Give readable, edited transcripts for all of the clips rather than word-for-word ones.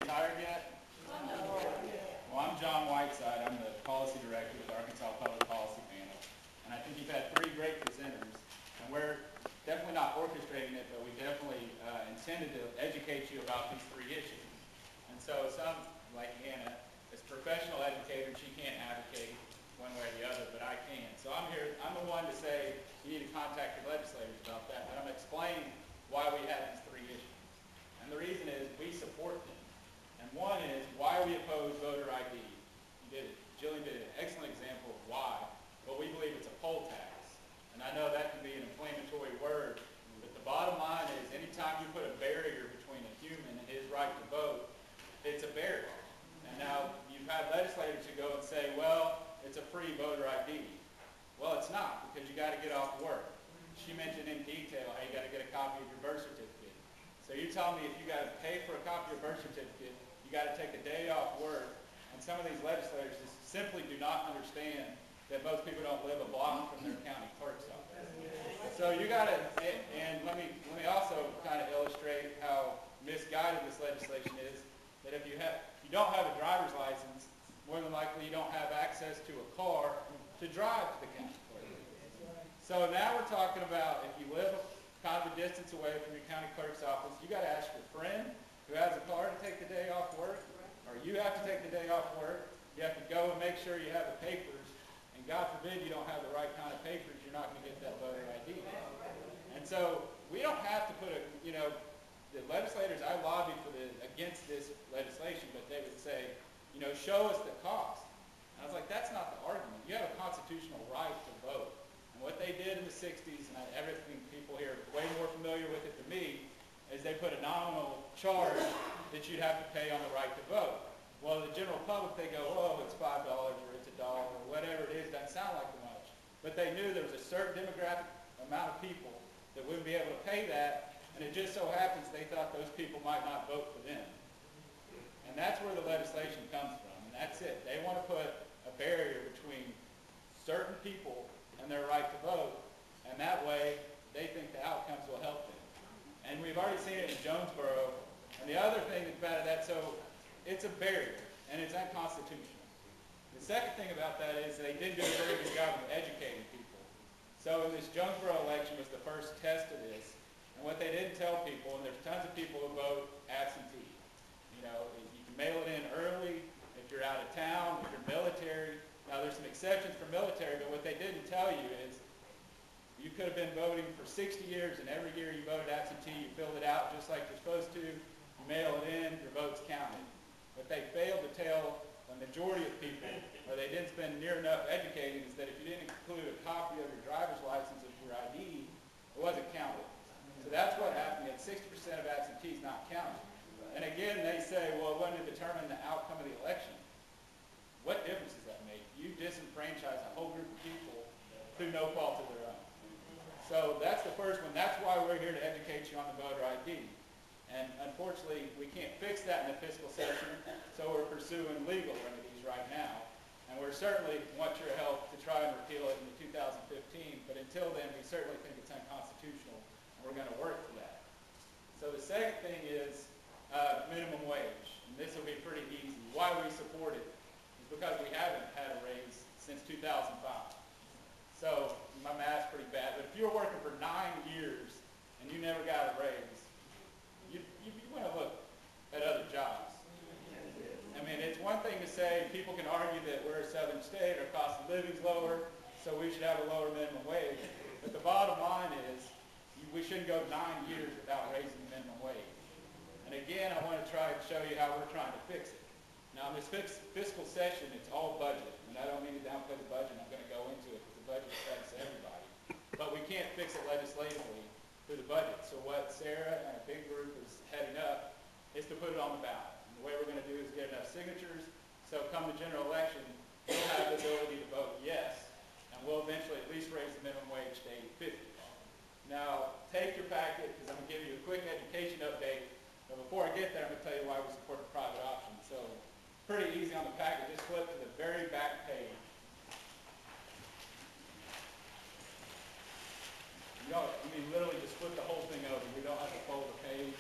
retired yet? Well, I'm John Whiteside. I'm the policy director with the Arkansas Public Policy Panel. And I think you've had 3 great presenters. And we're definitely not orchestrating it, but we definitely intended to educate you about these 3 issues. And so some, like Anna, is a professional educator, and she can't advocate one way or the other, but I can. So I'm here, I'm the one to say you need to contact your legislators about that, but I'm going to explain why we have these 3 issues. And the reason is we support them. And one is why we oppose voter ID. Jillian did an excellent example of why, but we believe it's a poll tax. And I know that can be an inflammatory word, but the bottom line is anytime you put a barrier between a human and his right to vote, it's a barrier. And now you've had legislators who go and say, well, it's a free voter ID. Well, it's not, because you got to get off work. She mentioned in detail how you got to get a copy of your birth certificate. So you tell me if you got to pay for a copy of your birth certificate, you got to take a day off work. And some of these legislators just simply do not understand that most people don't live a block from their county clerk's office. So you got to, and let me also kind of illustrate how misguided this legislation is. That if you don't have a driver's license, more than likely you don't have access to a car to drive to the county clerk. So now we're talking about if you live kind of a distance away from your county clerk's office, you got to ask your friend who has a car to take the day off work, or you have to take the day off work. You have to go and make sure you have the papers, and God forbid you don't have the right kind of papers, you're not going to get that voter ID. And so we don't have to put the legislators, I lobbied against this legislation, but they would say, show us the cost. And I was like, that's not the argument. You have a constitutional right to vote. And what they did in the 60s, and everything people here are way more familiar with it than me, is they put a nominal charge that you'd have to pay on the right to vote. Well, the general public, they go, oh, it's $5 or it's $1 or whatever it is, doesn't sound like much. But they knew there was a certain demographic amount of people that wouldn't be able to pay that, and it just so happens they thought those people might not vote for them. And that's where the legislation comes from, and that's it. They want to put a barrier between certain people and their right to vote, and that way they think the outcomes will help them. And we've already seen it in Jonesboro. And the other thing that's bad at that, so it's a barrier, and it's unconstitutional. The second thing about that is they didn't do a very good job of educating people. So in this Jonesboro election was the first test of this, and what they didn't tell people, and there's tons of people who vote absentee. You can mail it in early if you're out of town, if you're military. Now there's some exceptions for military, but what they didn't tell you is you could have been voting for 60 years, and every year you voted absentee, you filled it out just like you're supposed to, you mail it in, your vote's counted. What they failed to tell the majority of people, or they didn't spend near enough educating, is that if you didn't include a copy of your driver's license of your ID, it wasn't counted. So that's what happened. You had 60% of absentees not counted. And again, they say, well, it wasn't to determine the outcome of the election. What difference does that make? You disenfranchise a whole group of people through no fault of their own. So that's the first one. That's why we're here to educate you on the voter ID. And unfortunately, we can't fix that in the fiscal session, so we're pursuing legal remedies right now. And we certainly want your help to try and repeal it in the 2015, but until then, we certainly think it's unconstitutional, and we're going to work for that. So the second thing is minimum wage, and this will be pretty easy. Why we support it is because we haven't had a raise since 2005. So my math's pretty bad, but if you were working for 9 years and you never got a raise, you want to look at other jobs. I mean, it's one thing to say people can argue that we're a southern state, our cost of living's lower, so we should have a lower minimum wage. But the bottom line is we shouldn't go 9 years without raising the minimum wage. And again, I want to try and show you how we're trying to fix it. Now, in this fiscal session, it's all budget, and I don't mean to downplay the budget. I'm going to go into it because the budget affects everybody. But we can't fix it legislatively through the budget. So what Sarah and a big group is heading up is to put it on the ballot. And the way we're going to do is get enough signatures, so come the general election, we'll have the ability to vote yes, and we'll eventually at least raise the minimum wage to $8.50. Now, take your packet, because I'm going to give you a quick education update. But before I get there, I'm going to tell you why we support the private option. So, pretty easy on the packet. Just flip to the very back page. Literally just flip the whole thing over. We don't have to fold the page.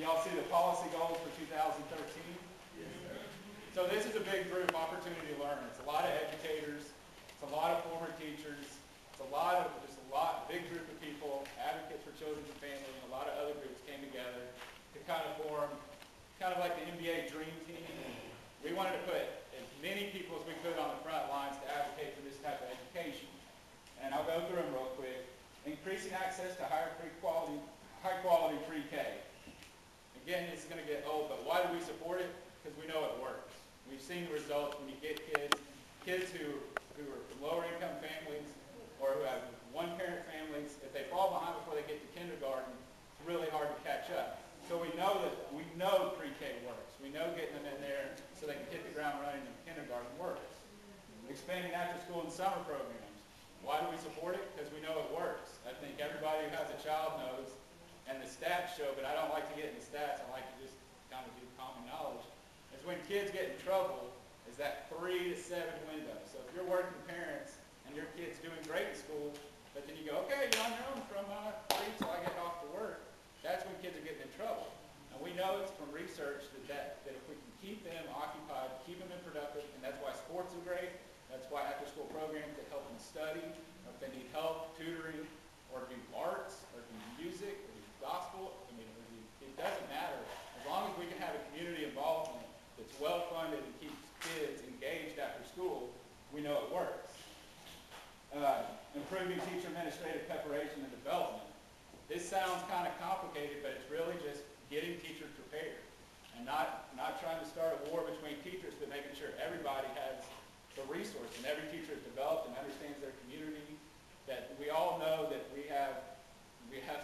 Y'all see the policy goals for 2013? So this is a big group opportunity to learn. It's a lot of educators, it's a lot of former teachers, it's a lot, big group of people, advocates for children and family, and a lot of other groups came together to kind of form, kind of like the NBA Dream Team. We wanted to put as many people as we could on the front lines to advocate for this type of education. And I'll go through them real quick. Increasing access to high quality pre-K. Again, this is going to get old, but why do we support it? Because we know it works. We've seen the results when you get kids who are from lower income families or who have one-parent families. If they fall behind before they get to kindergarten, it's really hard to catch up. So we know pre-K works. We know getting them in there so they can hit the ground running in kindergarten works. Expanding after-school and summer programs. Why do we support it? Because we know it works. I think everybody who has a child knows, and the stats show, but I don't like to get in the stats. I like to just kind of do common knowledge, is when kids get in trouble is that 3 to 7 window. So if you're working parents and your kid's doing great in school, but then you go, okay, you're on your own from 3 till I get off to work, that's when kids are getting in trouble. And we know it's from research that if we can keep them occupied, keep them productive, and that's why sports are great. That's why after-school programs that help them study, or if they need help, tutoring, or do arts, or do music, or do gospel. I mean, it doesn't matter. As long as we can have a community involvement that's well-funded and keeps kids engaged after school, we know it works. Improving teacher administrative preparation and development. This sounds kind of complicated, but it's really just getting teachers prepared. And not trying to start a war between teachers, but making sure everybody has the resource, and every teacher is developed and understands their community, that we all know that we have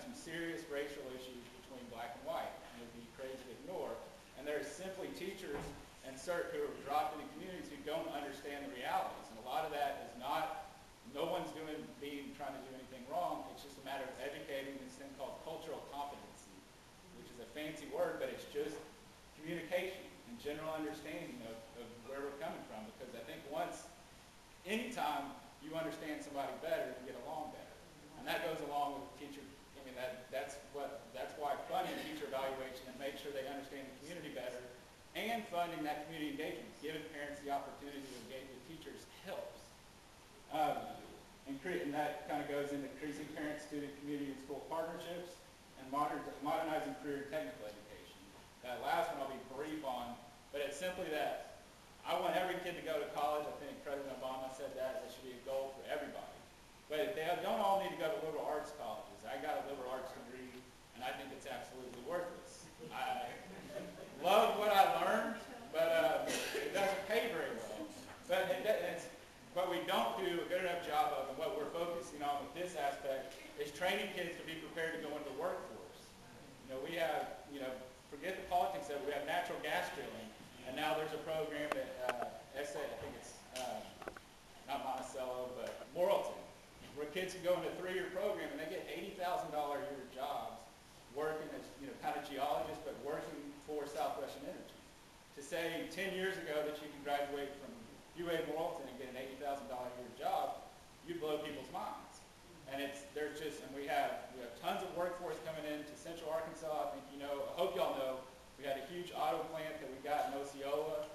some serious racial issues between black and white, and it would be crazy to ignore. And there's simply teachers and CERT who are dropped into communities who don't understand the realities. And a lot of that is no one's trying to do anything wrong. It's just a matter of educating this thing called cultural competency, which is a fancy word, but it's just communication and general understanding of where we're coming from. Because I think anytime you understand somebody better, you get along better. And that goes along with teacher. I mean, that's why funding teacher evaluation and make sure they understand the community better, and funding that community engagement, giving parents the opportunity to engage with teachers helps. And that kind of goes into increasing parent, student, community, and school partnerships, and modernizing career and technical education. That last one I'll be brief on, but it's simply that I want every kid to go to college. I think President Obama said that should be a goal for everybody. But they don't all need to go to liberal arts colleges. I got a liberal arts degree, and I think it's absolutely worthless. I love what I learned, but it doesn't pay very well. What we don't do a good enough job of, and what we're focusing on with this aspect, is training kids to be prepared to go into the workforce. We have, forget the politics of it, we have natural gas drilling, and now there's a program that, I think it's not Monticello, but Morrilton, where kids can go into a 3-year program and they get $80,000 a year jobs working as, kind of geologists, but working for Southwestern Energy. To say 10 years ago that you can graduate from UA Morrilton and get an $80,000 a year job, you'd blow people's minds. And we have tons of workforce coming into Central Arkansas. I think I hope y'all know, we had a huge auto plant that we got in Osceola.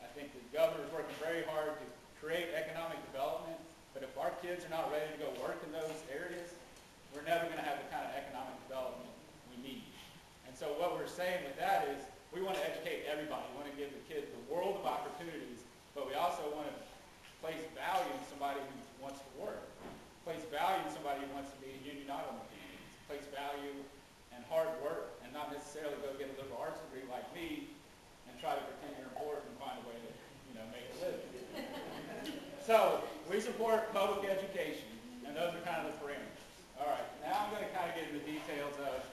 I think the governor's working very hard to create economic development, but if our kids are not ready to go work in those areas, we're never going to have the kind of economic development we need. And so what we're saying with that is we want to educate everybody. We want to give the kids the world of opportunities, but we also want to place value in somebody who wants to work, place value in somebody who wants to be a union auto mechanic, place value and hard work, and not necessarily go get a liberal arts degree like me and try to pretend you're important and find a way to make a living. So we support public education, and those are kind of the parameters. All right, now I'm going to kind of get into the details of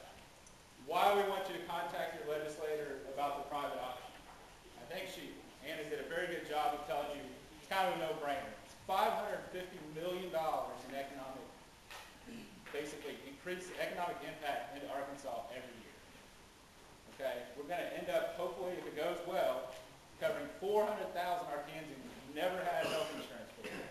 why we want you to contact your legislator about the private option. I think Anna did a very good job of telling you it's kind of a no-brainer. It's $550 million in economic, basically increase economic impact into Arkansas every year. Okay, we're going to end up, hopefully, if it goes well, covering 400,000 Arkansans who never had health insurance before.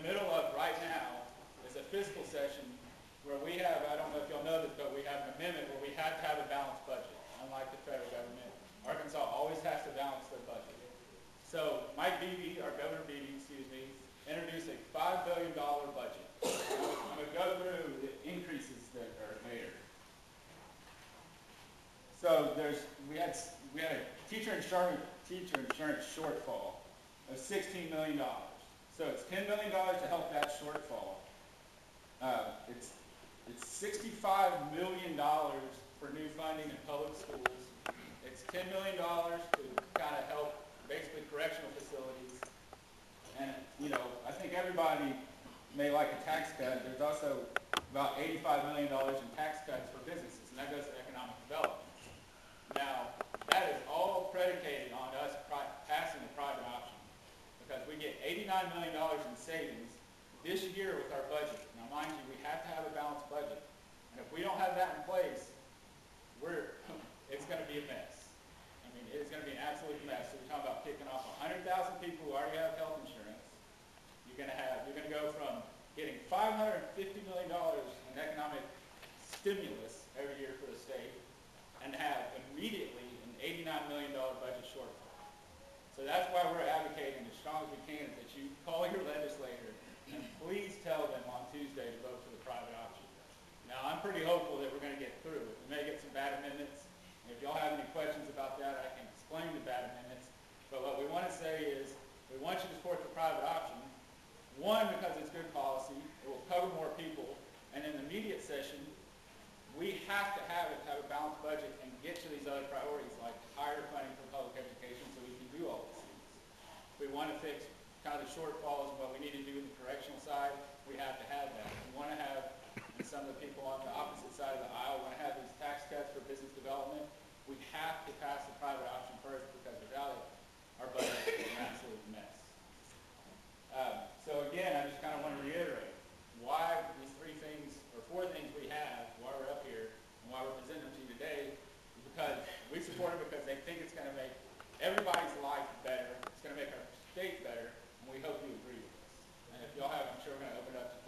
the middle of right now is a fiscal session where we have, I don't know if y'all know this, but we have an amendment where we have to have a balanced budget. Unlike the federal government, Arkansas always has to balance their budget. So Mike Beebe, our Governor Beebe, introduced a $5 billion budget. I'm going to go through the increases that are there. So we had a teacher insurance shortfall of $16 million. So it's $10 million to help that shortfall. It's $65 million for new funding in public schools. It's $10 million to kind of help basically correctional facilities. And, I think everybody may like a tax cut. There's also about $85 million in tax cuts for businesses, and that goes to economic development. Now, that is all predicated on us passing the private option, because we get $89 million in savings this year with our budget. Now, mind you, we have to have a balanced budget. And if we don't have that in place, it's going to be a mess. I mean, it's going to be an absolute mess. So we're talking about kicking off 100,000 people who already have health insurance. You're going to go from getting $550 million in economic stimulus every year for the state and have immediately an $89 million budget shortfall. So that's why we're advocating as strong as we can that you call your legislator and please tell them on Tuesday to vote for the private option. Now, I'm pretty hopeful that we're going to get through it. We may get some bad amendments. And if y'all have any questions about that, I can explain the bad amendments. But what we want to say is we want you to support the private option. One, because it's good policy. It will cover more people. And in the immediate session, we have to have a balanced budget and get to these other priorities like higher funding for public education so we can do all these things. If we want to fix kind of the shortfalls and what we need to do in the correctional side, we have to have that. We want to have, and some of the people on the opposite side of the aisle want to have these tax cuts for business development. We have to pass the private option first because without it, our budget is an absolute mess. So again, I just kind of want to reiterate why these four things we have, why we're up here, and why we're presenting them to you today, is because we support it because they think it's going to make everybody's life better, it's going to make our state better, and we hope you agree with us. And if y'all have, I'm sure we're going to open it up to